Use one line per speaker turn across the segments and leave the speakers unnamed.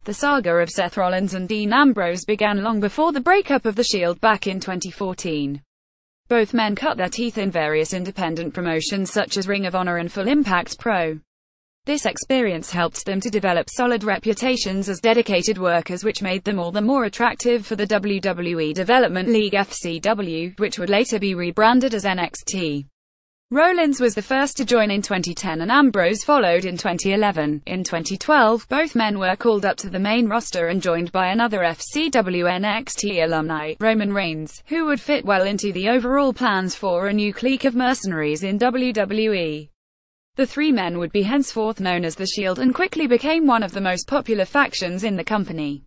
The saga of Seth Rollins and Dean Ambrose began long before the breakup of the Shield back in 2014. Both men cut their teeth in various independent promotions such as Ring of Honor and Full Impact Pro. This experience helped them to develop solid reputations as dedicated workers, which made them all the more attractive for the WWE Development League (FCW), which would later be rebranded as NXT. Rollins was the first to join in 2010 and Ambrose followed in 2011. In 2012, both men were called up to the main roster and joined by another FCW NXT alumni, Roman Reigns, who would fit well into the overall plans for a new clique of mercenaries in WWE. The three men would be henceforth known as The Shield and quickly became one of the most popular factions in the company.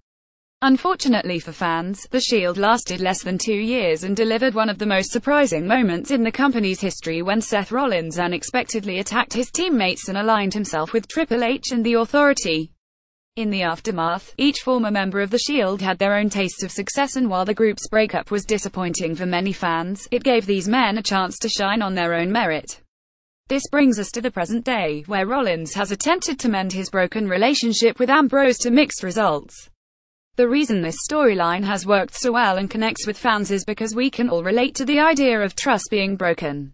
Unfortunately for fans, The Shield lasted less than 2 years and delivered one of the most surprising moments in the company's history when Seth Rollins unexpectedly attacked his teammates and aligned himself with Triple H and The Authority. In the aftermath, each former member of The Shield had their own taste of success, and while the group's breakup was disappointing for many fans, it gave these men a chance to shine on their own merit. This brings us to the present day, where Rollins has attempted to mend his broken relationship with Ambrose to mixed results. The reason this storyline has worked so well and connects with fans is because we can all relate to the idea of trust being broken.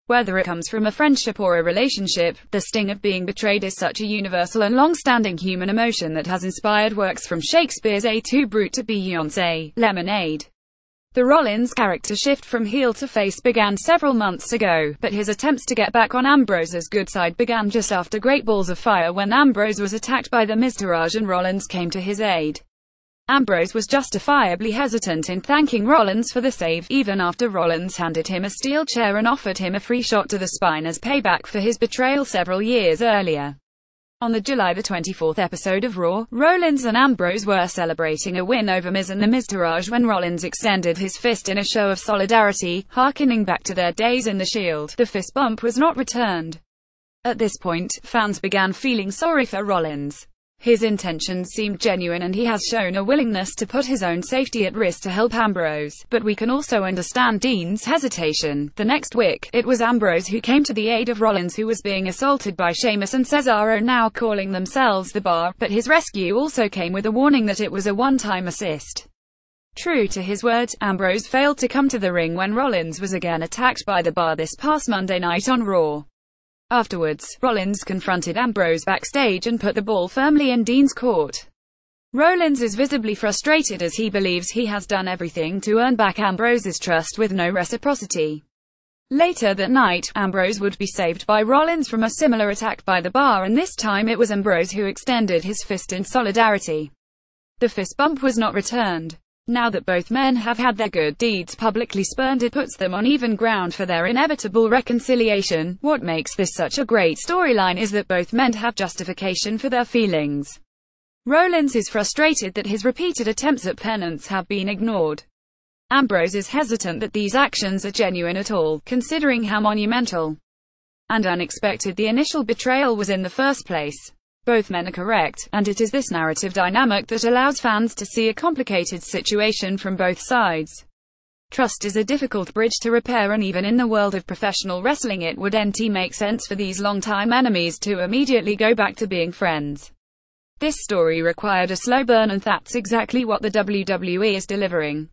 Whether it comes from a friendship or a relationship, the sting of being betrayed is such a universal and long-standing human emotion that has inspired works from Shakespeare's A Too Brute to Beyoncé, Lemonade. The Rollins character shift from heel to face began several months ago, but his attempts to get back on Ambrose's good side began just after Great Balls of Fire when Ambrose was attacked by the Miztourage and Rollins came to his aid. Ambrose was justifiably hesitant in thanking Rollins for the save, even after Rollins handed him a steel chair and offered him a free shot to the spine as payback for his betrayal several years earlier. On the July 24th episode of Raw, Rollins and Ambrose were celebrating a win over Miz and the Miztourage when Rollins extended his fist in a show of solidarity, harkening back to their days in the Shield. The fist bump was not returned. At this point, fans began feeling sorry for Rollins. His intentions seemed genuine and he has shown a willingness to put his own safety at risk to help Ambrose, but we can also understand Dean's hesitation. The next week, it was Ambrose who came to the aid of Rollins, who was being assaulted by Sheamus and Cesaro, now calling themselves The Bar, but his rescue also came with a warning that it was a one-time assist. True to his word, Ambrose failed to come to the ring when Rollins was again attacked by The Bar this past Monday night on Raw. Afterwards, Rollins confronted Ambrose backstage and put the ball firmly in Dean's court. Rollins is visibly frustrated as he believes he has done everything to earn back Ambrose's trust with no reciprocity. Later that night, Ambrose would be saved by Rollins from a similar attack by The Bar, and this time it was Ambrose who extended his fist in solidarity. The fist bump was not returned. Now that both men have had their good deeds publicly spurned, it puts them on even ground for their inevitable reconciliation. What makes this such a great storyline is that both men have justification for their feelings. Rollins is frustrated that his repeated attempts at penance have been ignored. Ambrose is hesitant that these actions are genuine at all, considering how monumental and unexpected the initial betrayal was in the first place. Both men are correct, and it is this narrative dynamic that allows fans to see a complicated situation from both sides. Trust is a difficult bridge to repair, and even in the world of professional wrestling it wouldn't make sense for these longtime enemies to immediately go back to being friends. This story required a slow burn, and that's exactly what the WWE is delivering.